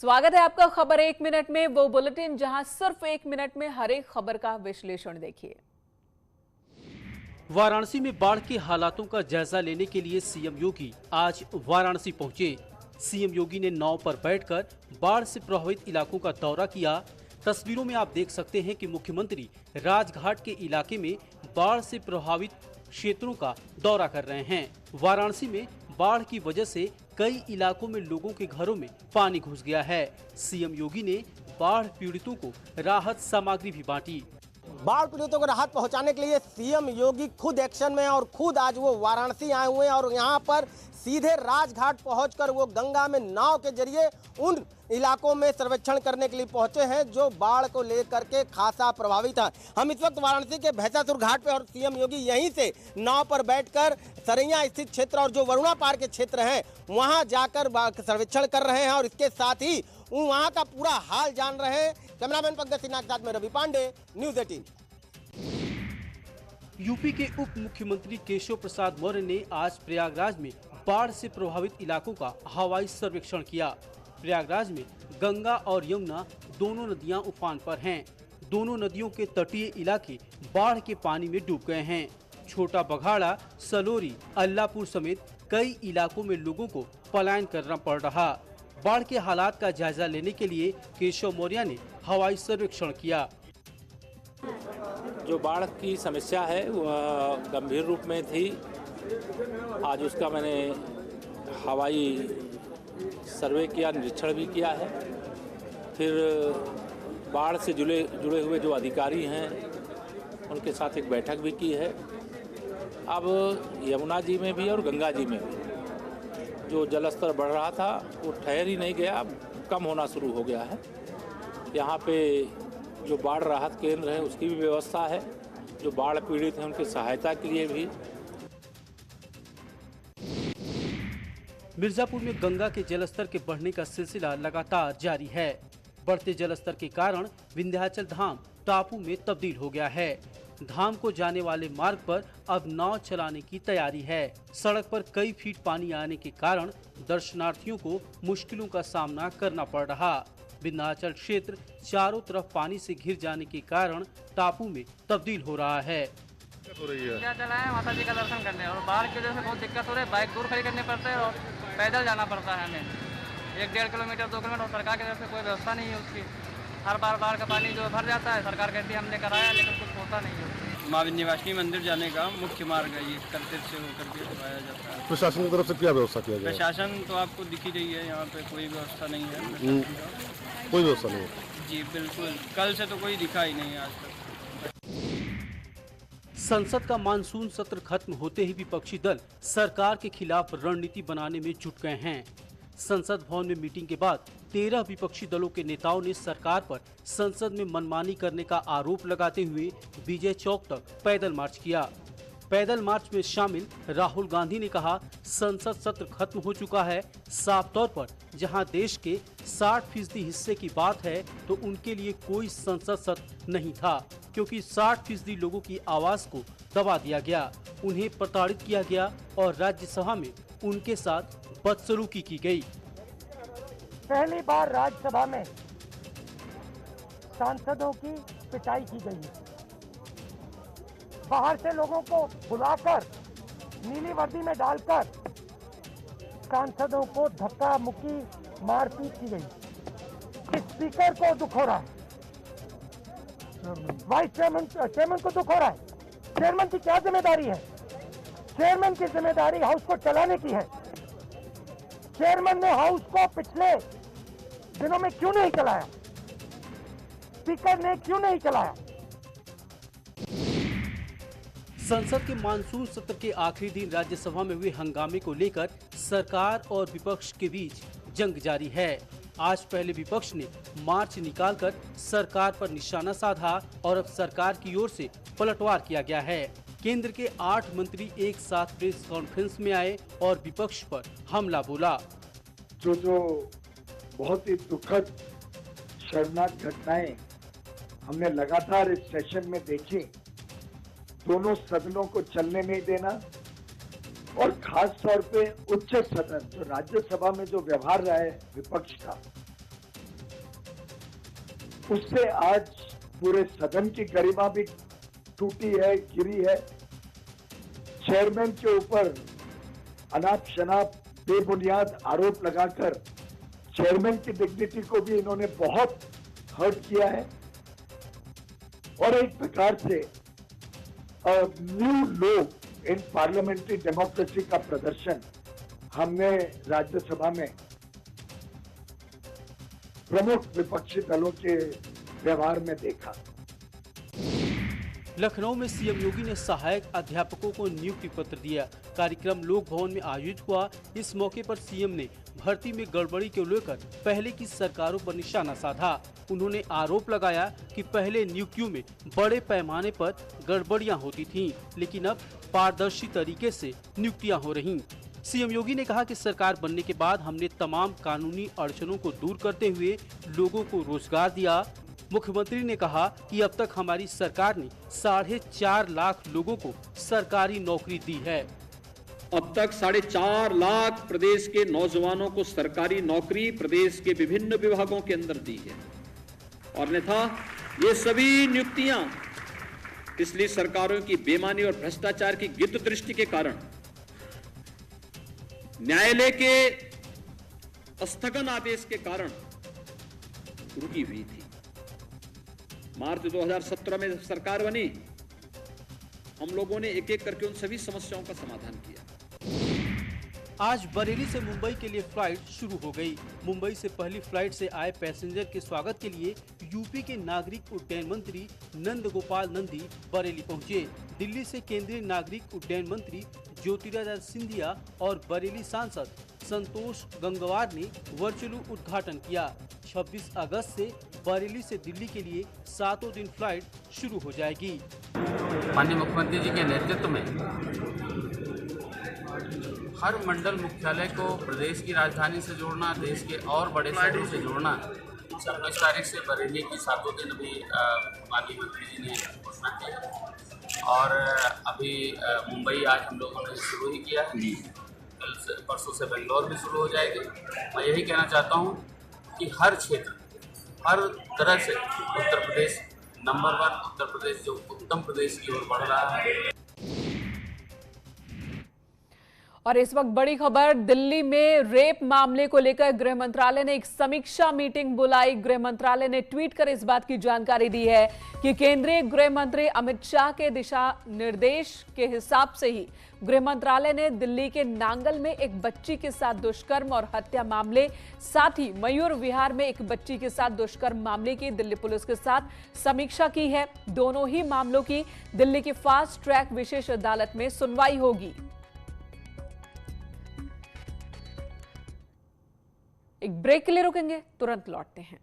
स्वागत है आपका खबर एक मिनट में, वो बुलेटिन जहां सिर्फ एक मिनट में हर एक खबर का विश्लेषण देखिए। वाराणसी में बाढ़ के हालातों का जायजा लेने के लिए सीएम योगी आज वाराणसी पहुंचे। सीएम योगी ने नाव पर बैठकर बाढ़ से प्रभावित इलाकों का दौरा किया। तस्वीरों में आप देख सकते हैं कि मुख्यमंत्री राजघाट के इलाके में बाढ़ से प्रभावित क्षेत्रों का दौरा कर रहे हैं। वाराणसी में बाढ़ की वजह से कई इलाकों में लोगों के घरों में पानी घुस गया है। सीएम योगी ने बाढ़ पीड़ितों को राहत सामग्री भी बांटी। बाढ़ पीड़ितों को राहत पहुंचाने के लिए सीएम योगी खुद एक्शन में और खुद आज वो वाराणसी आए हुए हैं और यहाँ पर सीधे राजघाट पहुंचकर वो गंगा में नाव के जरिए उन इलाकों में सर्वेक्षण करने के लिए पहुंचे हैं जो बाढ़ को लेकर के खासा प्रभावित है। हम इस वक्त वाराणसी के भैंसासुर घाट पे और सीएम योगी यहीं से नाव पर बैठकर सरैया स्थित क्षेत्र और जो वरुणा पार के क्षेत्र हैं वहां जाकर सर्वेक्षण कर रहे हैं और इसके साथ ही वहां का पूरा हाल जान रहे हैं। कैमरामैन पंकज सिन्हा के साथ में रवि पांडे, न्यूज़ 18। यूपी के उप मुख्यमंत्री केशव प्रसाद मौर्य ने आज प्रयागराज में बाढ़ से प्रभावित इलाकों का हवाई सर्वेक्षण किया। प्रयागराज में गंगा और यमुना दोनों नदियां उफान पर हैं। दोनों नदियों के तटीय इलाके बाढ़ के पानी में डूब गए हैं। छोटा बघाड़ा, सलोरी, अल्लापुर समेत कई इलाकों में लोगों को पलायन करना पड़ रहा। बाढ़ के हालात का जायजा लेने के लिए केशव मौर्य ने हवाई सर्वेक्षण किया। जो बाढ़ की समस्या है वह गंभीर रूप में थी। आज उसका मैंने हवाई सर्वे किया, निरीक्षण भी किया है। फिर बाढ़ से जुड़े हुए जो अधिकारी हैं उनके साथ एक बैठक भी की है। अब यमुना जी में भी और गंगा जी में भी जो जलस्तर बढ़ रहा था वो ठहर ही नहीं गया, अब कम होना शुरू हो गया है। यहाँ पे जो बाढ़ राहत केंद्र है उसकी भी व्यवस्था है। जो बाढ़ पीड़ित हैं उनकी सहायता के लिए भी। मिर्जापुर में गंगा के जलस्तर के बढ़ने का सिलसिला लगातार जारी है। बढ़ते जलस्तर के कारण विंध्याचल धाम टापू में तब्दील हो गया है। धाम को जाने वाले मार्ग पर अब नाव चलाने की तैयारी है। सड़क पर कई फीट पानी आने के कारण दर्शनार्थियों को मुश्किलों का सामना करना पड़ रहा। विंध्याचल क्षेत्र चारों तरफ पानी से घिर जाने के कारण टापू में तब्दील हो रहा है। क्या चला है माता जी का दर्शन करने और बाढ़ की वजह से बहुत दिक्कत हो रही है। बाइक दूर खड़ी करनी पड़ता है और पैदल जाना पड़ता है हमें 1-1.5 किलोमीटर 2 किलोमीटर। सरकार की तरफ से कोई व्यवस्था नहीं है उसकी। हर बार बाढ़ का पानी जो भर जाता है, सरकार कहती है हमने कराया लेकिन कुछ होता नहीं है। माँ विंध्यवासिनी मंदिर जाने का मुख्य मार्ग है ये, करते से होकर के उठाया जाता है। प्रशासन की तरफ से क्या व्यवस्था किया गया? प्रशासन तो आपको दिख ही रही है, यहाँ पे कोई व्यवस्था नहीं है। कोई व्यवस्था नहीं है जी बिल्कुल, कल से तो कोई दिखा ही नहीं आज तक। संसद का मानसून सत्र खत्म होते ही विपक्षी दल सरकार के खिलाफ रणनीति बनाने में जुट गए हैं। संसद भवन में मीटिंग के बाद 13 विपक्षी दलों के नेताओं ने सरकार पर संसद में मनमानी करने का आरोप लगाते हुए विजय चौक तक पैदल मार्च किया। पैदल मार्च में शामिल राहुल गांधी ने कहा, संसद सत्र खत्म हो चुका है। साफ तौर पर जहां देश के 60% हिस्से की बात है तो उनके लिए कोई संसद सत्र नहीं था, क्योंकि 60% लोगों की आवाज को दबा दिया गया, उन्हें प्रताड़ित किया गया और राज्यसभा में उनके साथ बदसलूकी की गई। पहली बार राज्यसभा में सांसदों की पिटाई की गई है। बाहर से लोगों को बुलाकर नीली वर्दी में डालकर सांसदों को धक्का मुक्की मारपीट की गई। स्पीकर को दुख हो रहा है, वाइस चेयरमैन को दुख हो रहा है। चेयरमैन की क्या जिम्मेदारी है? चेयरमैन की जिम्मेदारी हाउस को चलाने की है। चेयरमैन ने हाउस को पिछले दिनों में क्यों नहीं चलाया? स्पीकर ने क्यों नहीं चलाया? संसद के मानसून सत्र के आखिरी दिन राज्यसभा में हुए हंगामे को लेकर सरकार और विपक्ष के बीच जंग जारी है। आज पहले विपक्ष ने मार्च निकालकर सरकार पर निशाना साधा और अब सरकार की ओर से पलटवार किया गया है। केंद्र के 8 मंत्री एक साथ प्रेस कॉन्फ्रेंस में आए और विपक्ष पर हमला बोला। जो बहुत ही दुखद शर्मनाक घटनाएं हमने लगातार इस सेशन में देखी, दोनों सदनों को चलने नहीं देना और खास तौर पे उच्च सदन जो राज्यसभा में जो व्यवहार रहा है विपक्ष का, उससे आज पूरे सदन की गरिमा भी टूटी है, गिरी है। चेयरमैन के ऊपर अनाप शनाप बेबुनियाद आरोप लगाकर चेयरमैन की डिग्निटी को भी इन्होंने बहुत हर्ट किया है और एक प्रकार से न्यू लो इन पार्लियामेंट्री डेमोक्रेसी का प्रदर्शन हमने राज्यसभा में प्रमुख विपक्षी दलों के व्यवहार में देखा। लखनऊ में सीएम योगी ने सहायक अध्यापकों को नियुक्ति पत्र दिया। कार्यक्रम लोक भवन में आयोजित हुआ। इस मौके पर सीएम ने भर्ती में गड़बड़ी को लेकर पहले की सरकारों पर निशाना साधा। उन्होंने आरोप लगाया कि पहले नियुक्तियों में बड़े पैमाने पर गड़बड़ियां होती थीं, लेकिन अब पारदर्शी तरीके से नियुक्तियां हो रहीं। सीएम योगी ने कहा कि सरकार बनने के बाद हमने तमाम कानूनी अड़चनों को दूर करते हुए लोगों को रोजगार दिया। मुख्यमंत्री ने कहा कि अब तक हमारी सरकार ने 4.5 लाख लोगों को सरकारी नौकरी दी है। अब तक 4.5 लाख प्रदेश के नौजवानों को सरकारी नौकरी प्रदेश के विभिन्न विभागों के अंदर दी है। और अन्यथा ये सभी नियुक्तियां पिछली सरकारों की बेईमानी और भ्रष्टाचार की गिद्ध दृष्टि के कारण न्यायालय के स्थगन आदेश के कारण रुकी हुई थी। मार्च 2017 में सरकार बनी, हम लोगों ने एक एक करके उन सभी समस्याओं का समाधान किया। आज बरेली से मुंबई के लिए फ्लाइट शुरू हो गई। मुंबई से पहली फ्लाइट से आए पैसेंजर के स्वागत के लिए यूपी के नागरिक उड्डयन मंत्री नंद गोपाल नंदी बरेली पहुंचे। दिल्ली से केंद्रीय नागरिक उड्डयन मंत्री ज्योतिरादित्य सिंधिया और बरेली सांसद संतोष गंगवार ने वर्चुअल उद्घाटन किया। 26 अगस्त से बरेली से दिल्ली के लिए 7 दिन फ्लाइट शुरू हो जाएगी। माननीय मुख्यमंत्री जी के नेतृत्व में हर मंडल मुख्यालय को प्रदेश की राजधानी से जोड़ना, देश के और बड़े शहरों से जोड़ना। 26 तारीख से बरेली की 7 दिन भी माननीय मंत्री जी ने घोषणा की है और अभी मुंबई आज हम लोगों ने शुरू ही किया है। कल से परसों से बेंगलोर भी शुरू हो जाएगी। मैं यही कहना चाहता हूँ कि हर क्षेत्र, हर तरह से उत्तर प्रदेश नंबर 1, उत्तर प्रदेश जो उत्तम प्रदेश की ओर बढ़ रहा है। और इस वक्त बड़ी खबर, दिल्ली में रेप मामले को लेकर गृह मंत्रालय ने एक समीक्षा मीटिंग बुलाई। गृह मंत्रालय ने ट्वीट कर इस बात की जानकारी दी है कि केंद्रीय गृह मंत्री अमित शाह के दिशा निर्देश के हिसाब से ही गृह मंत्रालय ने दिल्ली के नांगल में एक बच्ची के साथ दुष्कर्म और हत्या मामले, साथ ही मयूर विहार में एक बच्ची के साथ दुष्कर्म मामले की दिल्ली पुलिस के साथ समीक्षा की है। दोनों ही मामलों की दिल्ली की फास्ट ट्रैक विशेष अदालत में सुनवाई होगी। एक ब्रेक के लिए रुकेंगे, तुरंत लौटते हैं।